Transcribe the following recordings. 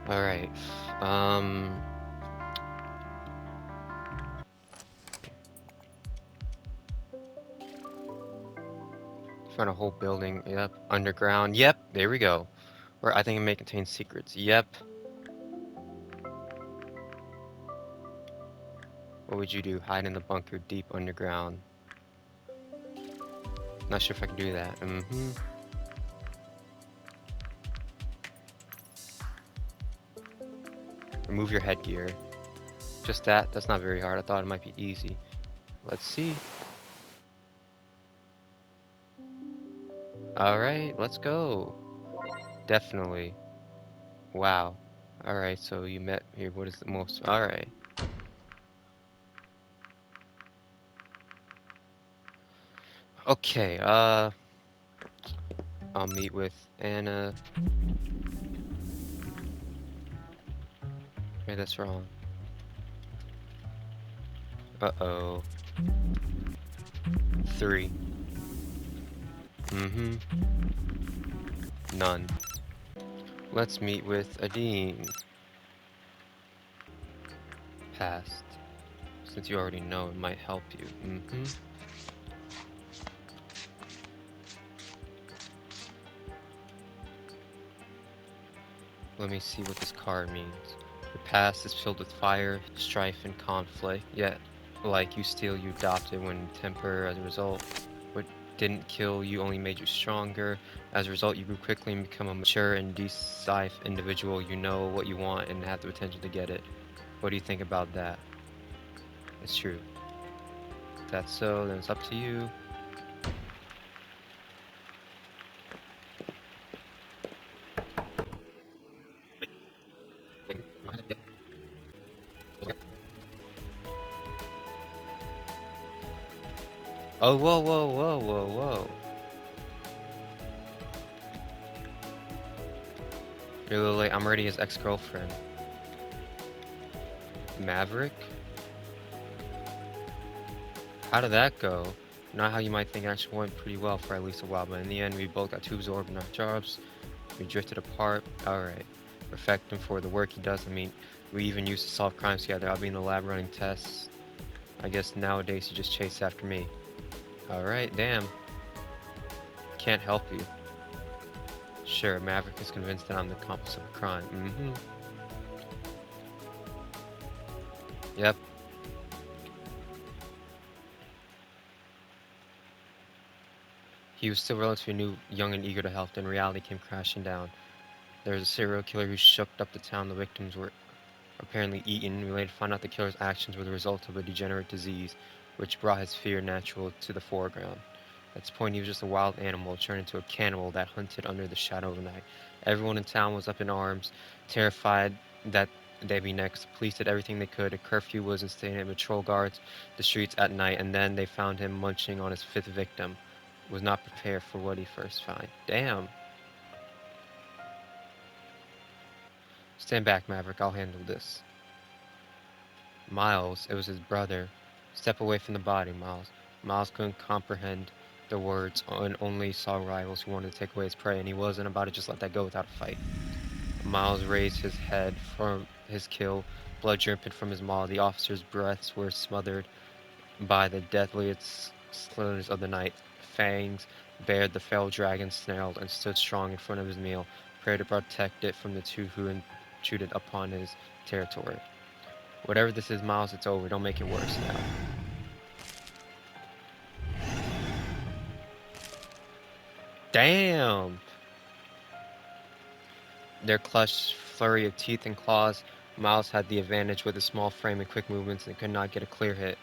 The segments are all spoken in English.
Alright. Um... Found a whole building. Yep. Underground. Yep. There we go. Or I think it may contain secrets. Yep. What would you do? Hide in the bunker deep underground. Not sure if I can do that. Remove your headgear. Just that? That's not very hard. I thought it might be easy. Let's see. Alright, let's go. Definitely. Wow. Alright, so you met here. What is the most... Alright. Okay, I'll meet with Anna. Maybe that's wrong. Uh-oh. 3. None. Let's meet with Aiden. Past. Since you already know, it might help you. Let me see what this card means. Your past is filled with fire, strife, and conflict, yet, like you steal, you adopted when temper as a result. What didn't kill you only made you stronger. As a result, you grew quickly and become a mature and decisive individual. You know what you want and have the potential to get it. What do you think about that? It's true. If that's so, then it's up to you. Oh, whoa, whoa, whoa, whoa, whoa. You're a little late. I'm already his ex-girlfriend. Maverick? How did that go? Not how you might think. It actually went pretty well for at least a while, but in the end, we both got too absorbed in our jobs. We drifted apart. Alright. Perfect him for the work he does. I mean, we even used to solve crimes together. I'll be in the lab running tests. I guess nowadays you just chase after me. Alright, damn. Can't help you. Sure, Maverick is convinced that I'm the accomplice of a crime. Yep. He was still relatively new, young and eager to help, then reality came crashing down. There was a serial killer who shook up the town. The victims were apparently eaten. We later found out the killer's actions were the result of a degenerate disease, which brought his fear natural to the foreground. At this point, he was just a wild animal turned into a cannibal that hunted under the shadow of night. Everyone in town was up in arms, terrified that they'd be next. The police did everything they could. A curfew was instated, patrol guards the streets at night, and then they found him munching on his fifth victim. Was not prepared for what he first found. Damn. Stand back, Maverick. I'll handle this. Miles, it was his brother. Step away from the body, Miles. Miles couldn't comprehend the words and only saw rivals who wanted to take away his prey, and he wasn't about to just let that go without a fight. Miles raised his head from his kill, blood dripping from his maw. The officer's breaths were smothered by the deadliest slurs of the night. Fangs bared, the fell dragon snarled and stood strong in front of his meal, prepared to protect it from the two who intruded upon his territory. Whatever this is, Miles, it's over. Don't make it worse now. Damn! Their clutched flurry of teeth and claws. Miles had the advantage with his small frame and quick movements and could not get a clear hit.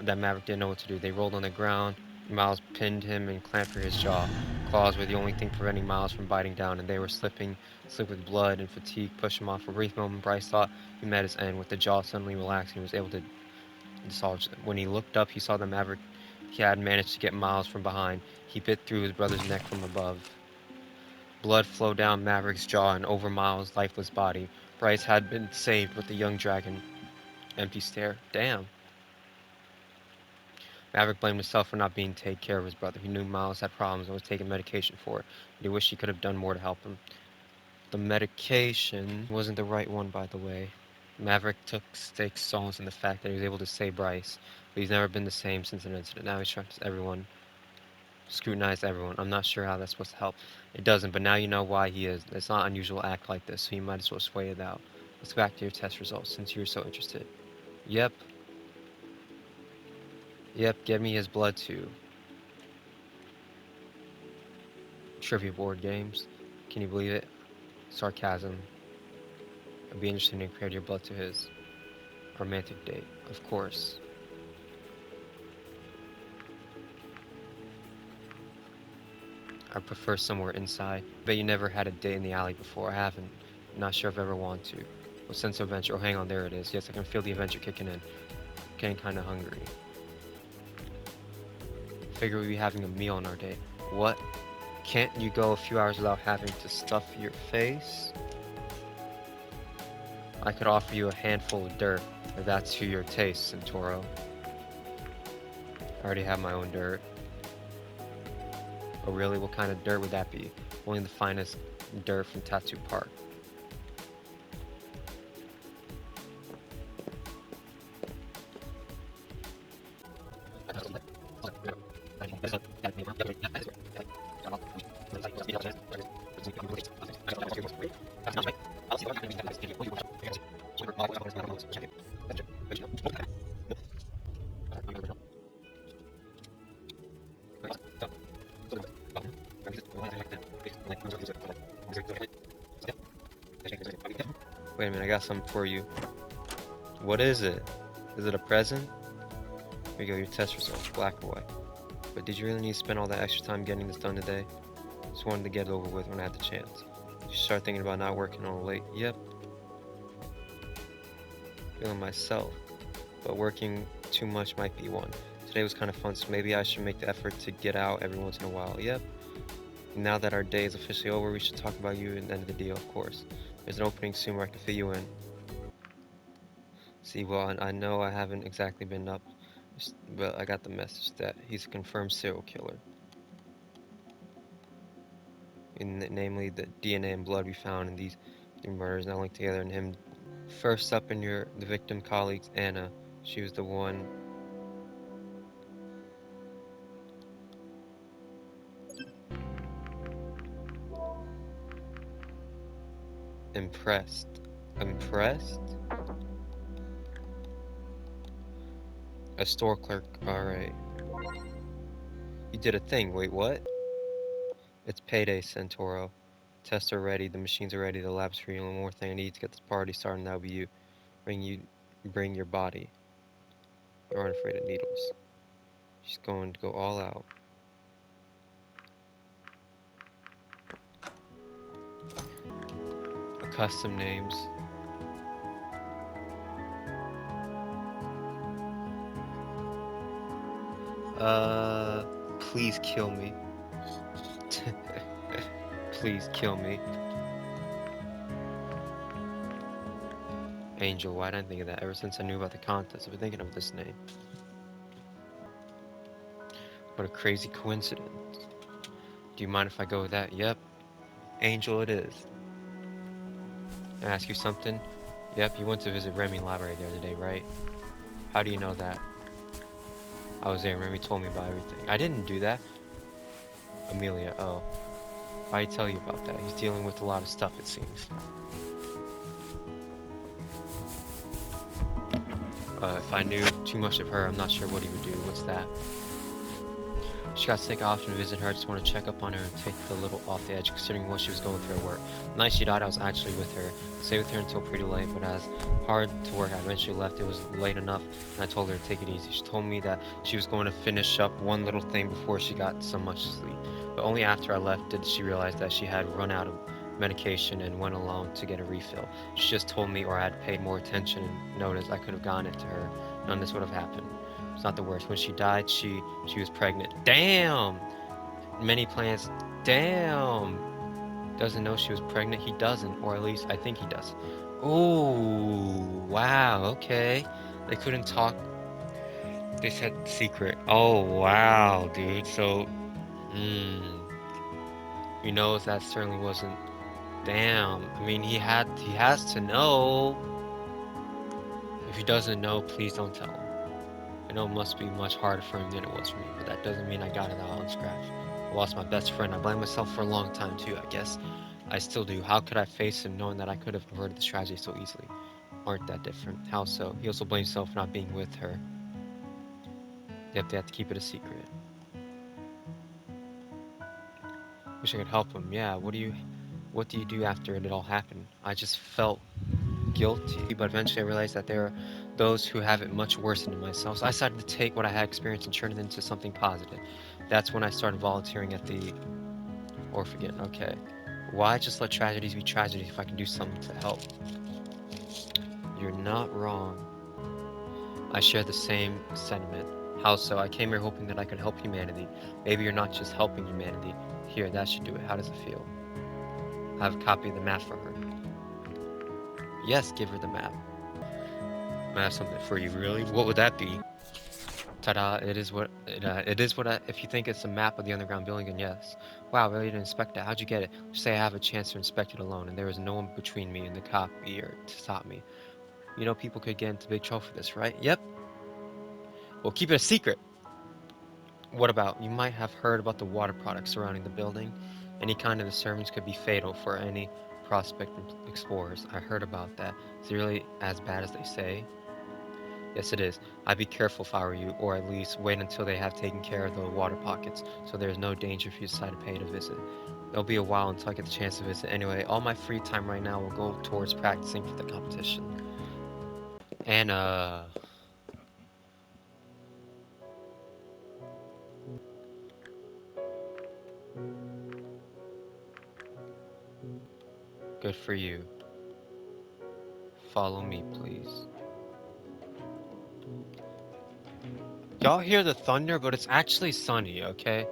That Maverick didn't know what to do. They rolled on the ground. Miles pinned him and clamped for his jaw. Claws were the only thing preventing Miles from biting down, and they were slipping, slick with blood and fatigue, pushed him off. For a brief moment, Bryce thought he met his end. With the jaw suddenly relaxing, he was able to dislodge them. When he looked up, he saw the Maverick. He had managed to get Miles from behind. He bit through his brother's neck from above. Blood flowed down Maverick's jaw and over Miles' lifeless body. Bryce had been saved with the young dragon. Empty stare. Damn. Maverick blamed himself for not being taking care of his brother. He knew Miles had problems and was taking medication for it, but he wished he could have done more to help him. The medication wasn't the right one, by the way. Maverick took solace in the fact that he was able to save Bryce, but he's never been the same since an incident. Now he's trying to scrutinize everyone. I'm not sure how that's supposed to help. It doesn't, but now you know why he is. It's not unusual to act like this, so you might as well sway it out. Let's go back to your test results, since you're so interested. Yep. Yep, give me his blood too. Trivia board games. Can you believe it? Sarcasm. I'd be interested to compare your blood to his. Romantic date, of course. I prefer somewhere inside. Bet you never had a date in the alley before. I haven't. Not sure if I ever want to. What sense of adventure? Oh, hang on, there it is. Yes, I can feel the adventure kicking in. Getting kind of hungry. Figure we'd be having a meal on our date. What? Can't you go a few hours without having to stuff your face? I could offer you a handful of dirt, if that's to your taste, Santeoro. I already have my own dirt. Oh really? What kind of dirt would that be? Only the finest dirt from Tattoo Park. Wait a minute, I got something for you. What is it? Is it a present? Here you go, your test results, black or white. But did you really need to spend all that extra time getting this done today? Just wanted to get it over with when I had the chance. You start thinking about not working on late. Yep. Feeling myself. But working too much might be one. Today was kind of fun, so maybe I should make the effort to get out every once in a while. Yep. Now that our day is officially over, we should talk about you and the end of the deal, of course. There's an opening soon where I can fit you in. See, well, I know I haven't exactly been up, but I got the message that he's a confirmed serial killer. Namely, the DNA and blood we found in these murders now linked together, and him. First up in the victim colleagues, Anna. She was the one. Impressed. Impressed? A store clerk, alright. You did a thing, wait, what? It's payday, Santeoro. Tests are ready, the machines are ready, the lab's free. One more thing I need to get this party started, and that'll be you. Bring your body. You aren't afraid of needles. She's going to go all out. Custom names. Please kill me. Please kill me. Angel, why didn't I think of that? Ever since I knew about the contest, I've been thinking of this name. What a crazy coincidence. Do you mind if I go with that? Yep. Angel it is. Can I ask you something? Yep, you went to visit Remy Library the other day, right? How do you know that? I was there, Remy told me about everything. I didn't do that. Amelia, oh. Why'd he tell you about that? He's dealing with a lot of stuff, it seems. If I knew too much of her, I'm not sure what he would do. What's that? She got sick often to visit her. I just want to check up on her and take her a little off the edge, considering what she was going through at work. The night she died, I was actually with her. I stayed with her until pretty late, but as hard to work, I eventually left. It was late enough, and I told her to take it easy. She told me that she was going to finish up one little thing before she got so much sleep. But only after I left did she realize that she had run out of medication and went alone to get a refill. She just told me, or I had paid more attention and noticed I could have gone it to her. None of this would have happened. It's not the worst. When she died, she was pregnant. Damn! Many plans. Damn! Doesn't know she was pregnant. He doesn't, or at least I think he does. Oh, wow, okay. They couldn't talk. They said secret. Oh, wow, dude. So, you know, that certainly wasn't Damn. I mean, he has to know. If he doesn't know, please don't tell him. I know it must be much harder for him than it was for me, but that doesn't mean I got it all unscratched. I lost my best friend. I blame myself for a long time too, I guess. I still do. How could I face him knowing that I could have averted this tragedy so easily? Aren't that different? How so? He also blames himself for not being with her. Yep, they have to keep it a secret. Wish I could help him. Yeah, what do you do after it all happened? I just felt guilty, but eventually I realized that there are those who have it much worse than myself. So I decided to take what I had experienced and turn it into something positive. That's when I started volunteering at the orphanage. Okay. Why just let tragedies be tragedies if I can do something to help? You're not wrong. I share the same sentiment. How so? I came here hoping that I could help humanity. Maybe you're not just helping humanity. Here, that should do it. How does it feel? I have a copy of the map for her. Yes, give her the map. I have something for you, really? What would that be? Ta-da, it is what if you think it's a map of the underground building, then yes. Wow, really didn't inspect it. How'd you get it? Just say I have a chance to inspect it alone, and there was no one between me and the copier to stop me. You know people could get into big trouble for this, right? Yep. Well, keep it a secret. What about, you might have heard about the water products surrounding the building. Any kind of disturbance could be fatal for any prospect explorers. I heard about that. Is it really as bad as they say? Yes, it is. I'd be careful if I were you, or at least wait until they have taken care of the water pockets, so there's no danger if you decide to pay to visit. It'll be a while until I get the chance to visit anyway. All my free time right now will go towards practicing for the competition. And, good for you. Follow me, please. Y'all hear the thunder, but it's actually sunny, okay?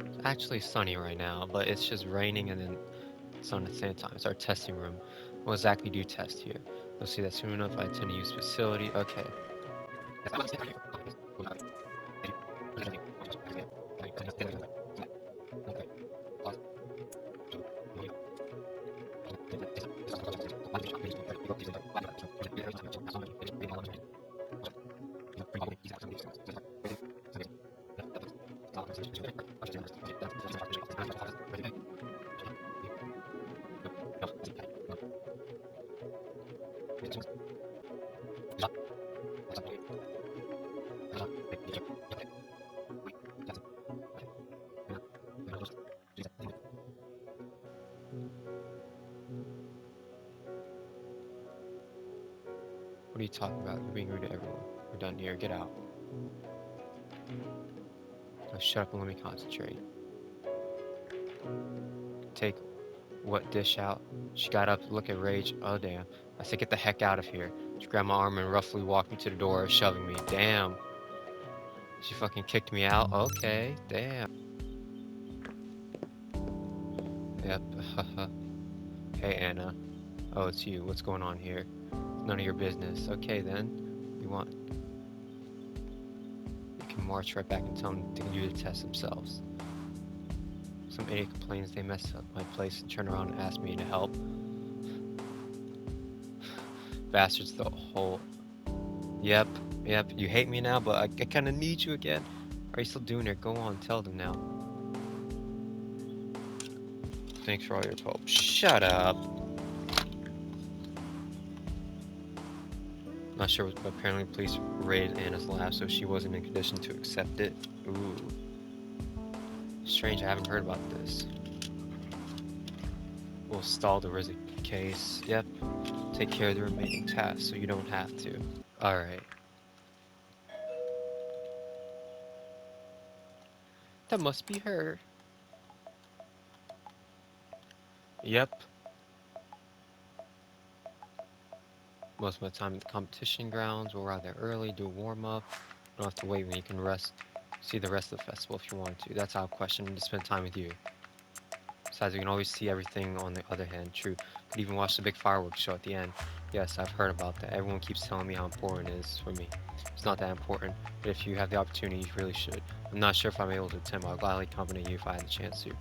It's actually sunny right now, but it's just raining and then sun at the same time. It's our testing room. What exactly do you test here? You'll see that soon enough. I tend to use facility. Okay. What are you talking about? You're being rude to everyone. We're done here. Get out. Now shut up and let me concentrate. Take what dish out? She got up, look at Rage. Oh, damn. I said, get the heck out of here. She grabbed my arm and roughly walked me to the door, shoving me. Damn. She fucking kicked me out? Okay. Damn. Yep. Hey, Anna. Oh, it's you. What's going on here? It's none of your business. Okay, then. You want... You can march right back and tell them they can do the test themselves. Some idiot complains they messed up my place and turn around and ask me to help. Bastards the whole... Yep, you hate me now, but I kinda need you again. Are you still doing it? Go on, tell them now. Thanks for all your help. Shut up. Not sure, but apparently police raided Anna's lab, so she wasn't in condition to accept it. Ooh. Strange, I haven't heard about this. We'll stall the Rizzy case. Yep. Take care of the remaining tasks so you don't have to. Alright. That must be her. Yep. Most of the time at the competition grounds, we'll arrive there early, do a warm-up. You don't have to wait when you can rest. See the rest of the festival if you want to. That's our question, to spend time with you. Besides, we can always see everything on the other hand. True. Could even watch the big fireworks show at the end. Yes, I've heard about that. Everyone keeps telling me how important it is for me. It's not that important, but if you have the opportunity, you really should. I'm not sure if I'm able to attend, but I'll gladly accompany you if I had the chance to.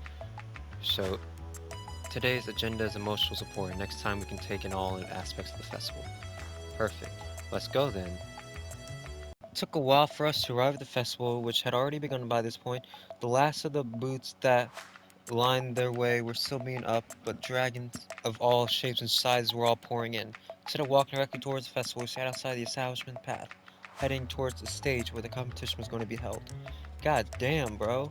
So, Today's agenda is emotional support. Next time we can take in all aspects of the festival. Perfect. Let's go then. It took a while for us to arrive at the festival, which had already begun by this point. The last of the booths that lined their way were still being up, but dragons of all shapes and sizes were all pouring in. Instead of walking directly towards the festival, we sat outside the establishment path, heading towards the stage where the competition was going to be held. God damn, bro.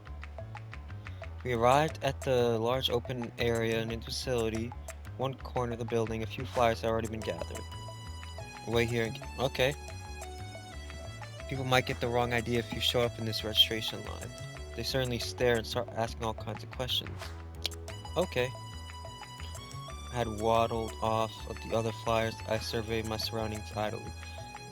We arrived at the large open area in the facility, one corner of the building. A few flyers had already been gathered. Wait here. Okay. People might get the wrong idea if you show up in this registration line. They certainly stare and start asking all kinds of questions. Okay. I had waddled off of the other flyers. I surveyed my surroundings idly.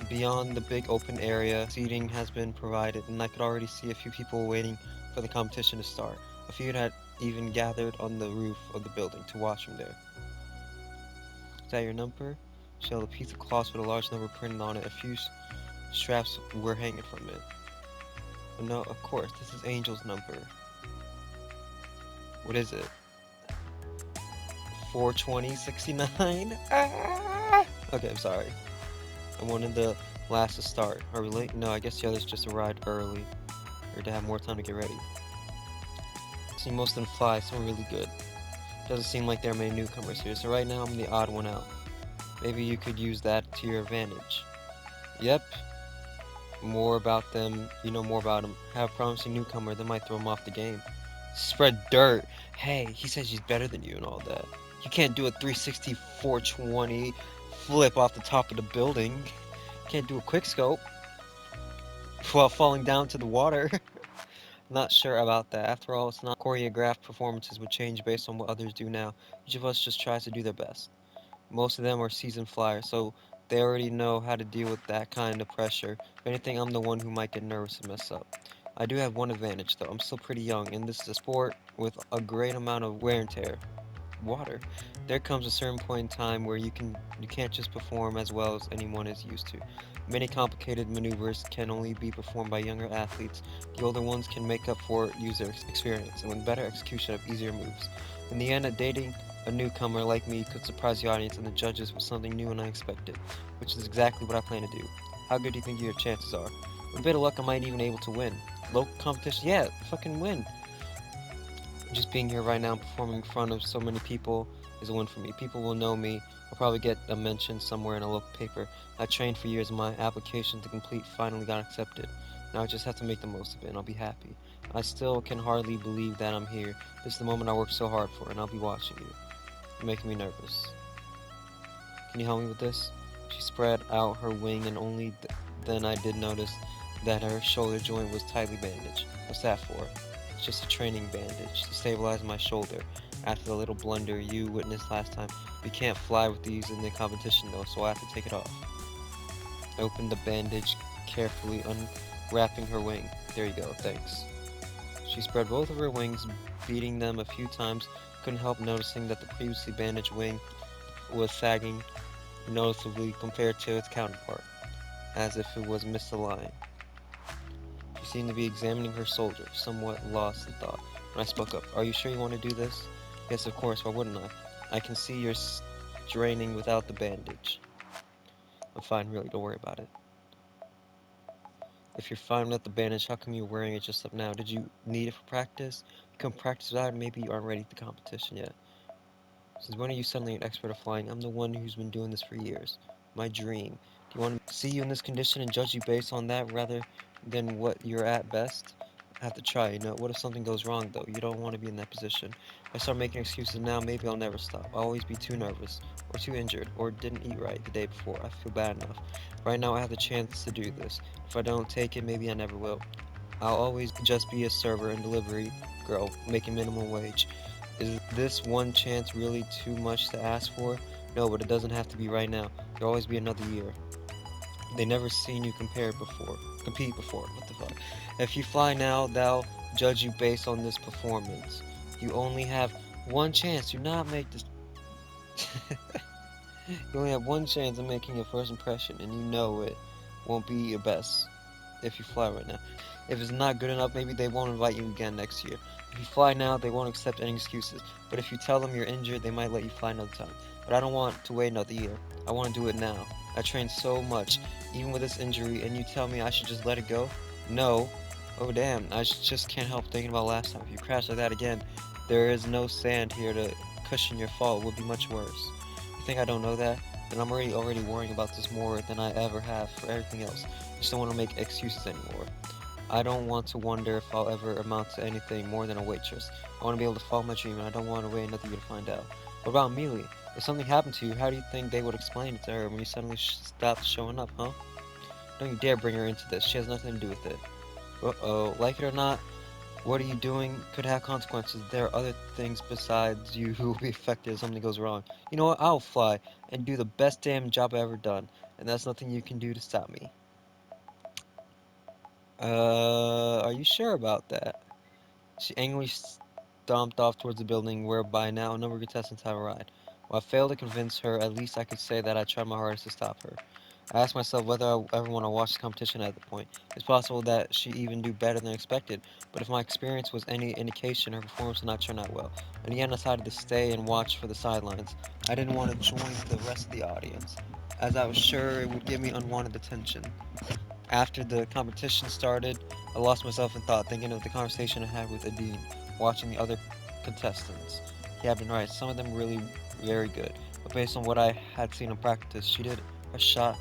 Beyond the big open area, seating has been provided, and I could already see a few people waiting for the competition to start. A few had even gathered on the roof of the building to watch from there. Is that your number? She held a piece of cloth with a large number printed on it. A few straps were hanging from it. Oh, no, of course, this is Angel's number. What is it? 42069? Ah! Okay, I'm sorry. I'm one of the last to start. Are we late? No, I guess the others just arrived early. Or to have more time to get ready. I see most of them fly, some are really good. Doesn't seem like there are many newcomers here, so right now I'm the odd one out. Maybe you could use that to your advantage. Yep. More about them, you know more about them. Have a promising newcomer, that might throw them off the game. Spread dirt. Hey, he says he's better than you and all that. You can't do a 360 420 flip off the top of the building. Can't do a quick scope while falling down to the water. Not sure about that. After all, it's not choreographed. Performances would change based on what others do now. Each of us just tries to do their best. Most of them are seasoned flyers, so they already know how to deal with that kind of pressure. If anything, I'm the one who might get nervous and mess up. I do have one advantage, though. I'm still pretty young, and this is a sport with a great amount of wear and tear. Water. There comes a certain point in time where you can't just perform as well as anyone is used to. Many complicated maneuvers can only be performed by younger athletes. The older ones can make up for user experience and with better execution of easier moves. In the end, dating a newcomer like me could surprise the audience and the judges with something new and unexpected, which is exactly what I plan to do. How good do you think your chances are? With a bit of luck, I might even able to win. Local competition, yeah, fucking win. Just being here right now and performing in front of so many people is a win for me. People will know me. I'll probably get a mention somewhere in a local paper. I trained for years and my application to complete finally got accepted. Now I just have to make the most of it and I'll be happy. I still can hardly believe that I'm here. This is the moment I worked so hard for and I'll be watching you. You're making me nervous. Can you help me with this? She spread out her wing and only then I did notice that her shoulder joint was tightly bandaged. What's that for? It's just a training bandage to stabilize my shoulder after the little blunder you witnessed last time. We can't fly with these in the competition though, so I have to take it off. I opened the bandage carefully, unwrapping her wing. There you go, thanks. She spread both of her wings, beating them a few times. Couldn't help noticing that the previously bandaged wing was sagging noticeably compared to its counterpart, as if it was misaligned. She seemed to be examining her shoulder, somewhat lost in thought. When I spoke up, "Are you sure you want to do this?" "Yes, of course, why wouldn't I? I can see you're straining without the bandage." "I'm fine, really, don't worry about it." "If you're fine without the bandage, how come you're wearing it just up now? Did you need it for practice? You can practice without it, maybe you aren't ready for the competition yet." "Since when are you suddenly an expert at flying? I'm the one who's been doing this for years. My dream. Do you want me to see you in this condition and judge you based on that rather than what you're at best? I have to try, you know. What if something goes wrong, though? You don't want to be in that position. If I start making excuses now, maybe I'll never stop. I'll always be too nervous, or too injured, or didn't eat right the day before. I feel bad enough. Right now I have the chance to do this. If I don't take it, maybe I never will. I'll always just be a server and delivery girl, making minimum wage. Is this one chance really too much to ask for? No, but it doesn't have to be right now. There'll always be another year. They never seen you compete before. What the fuck? If you fly now, they'll judge you based on this performance. You only have one chance. Do not make this. You only have one chance of making your first impression, and you know it won't be your best if you fly right now. If it's not good enough, maybe they won't invite you again next year. If you fly now, they won't accept any excuses, but if you tell them you're injured, they might let you fly another time. But I don't want to wait another year. I want to do it now. I trained so much, even with this injury, and you tell me I should just let it go? No. Oh damn, I just can't help thinking about last time. If you crash like that again, there is no sand here to cushion your fall. It would be much worse. You think I don't know that? Then I'm already worrying about this more than I ever have for everything else. I just don't want to make excuses anymore. I don't want to wonder if I'll ever amount to anything more than a waitress. I want to be able to follow my dream, and I don't want to wait another year to find out. What about Mealy? If something happened to you, how do you think they would explain it to her when you suddenly stopped showing up, huh? Don't you dare bring her into this. She has nothing to do with it. Uh-oh. Like it or not, what are you doing could have consequences. There are other things besides you who will be affected if something goes wrong. You know what? I'll fly and do the best damn job I've ever done, and that's nothing you can do to stop me. Are you sure about that? She angrily stomped off towards the building where by now a number of contestants have arrived. While I failed to convince her, at least I could say that I tried my hardest to stop her. I asked myself whether I ever want to watch this competition at the point. It's possible that she even do better than expected, but if my experience was any indication, her performance would not turn out well. In the end, I decided to stay and watch for the sidelines. I didn't want to join the rest of the audience, as I was sure it would give me unwanted attention. After the competition started, I lost myself in thought, thinking of the conversation I had with Aiden, watching the other contestants. He had been right, some of them really very good, but based on what I had seen in practice, she did a shot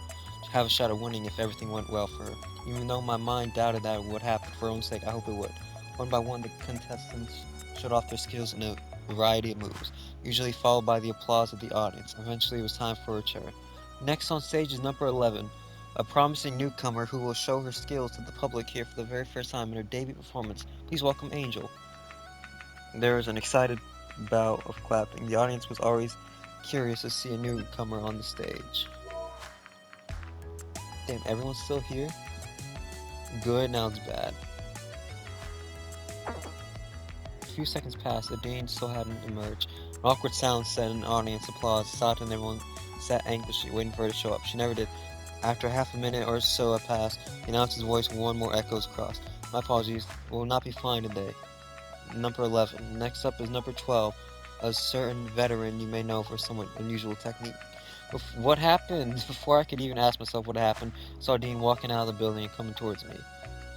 have a shot at winning if everything went well for her. Even though my mind doubted that would happen, for her own sake, I hope it would. One by one, the contestants showed off their skills in a variety of moves, usually followed by the applause of the audience. Eventually, it was time for her turn. Next on stage is number 11, a promising newcomer who will show her skills to the public here for the very first time in her debut performance. Please welcome Angel. There was an excited bout of clapping. The audience was always curious to see a newcomer on the stage. Damn, everyone's still here? Good, now it's bad. A few seconds passed, the Dane still hadn't emerged. An awkward sound set in audience applause, stopped, and everyone sat anxiously, waiting for her to show up. She never did. After half a minute or so had passed, the announcer's voice one more echoes across. My apologies, we will not be flying today. Number 11. Next up is number 12, a certain veteran you may know for somewhat unusual technique. What happened? Before I could even ask myself what happened, I saw Dean walking out of the building and coming towards me.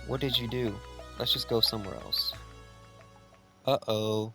What did you do? Let's just go somewhere else. Uh-oh.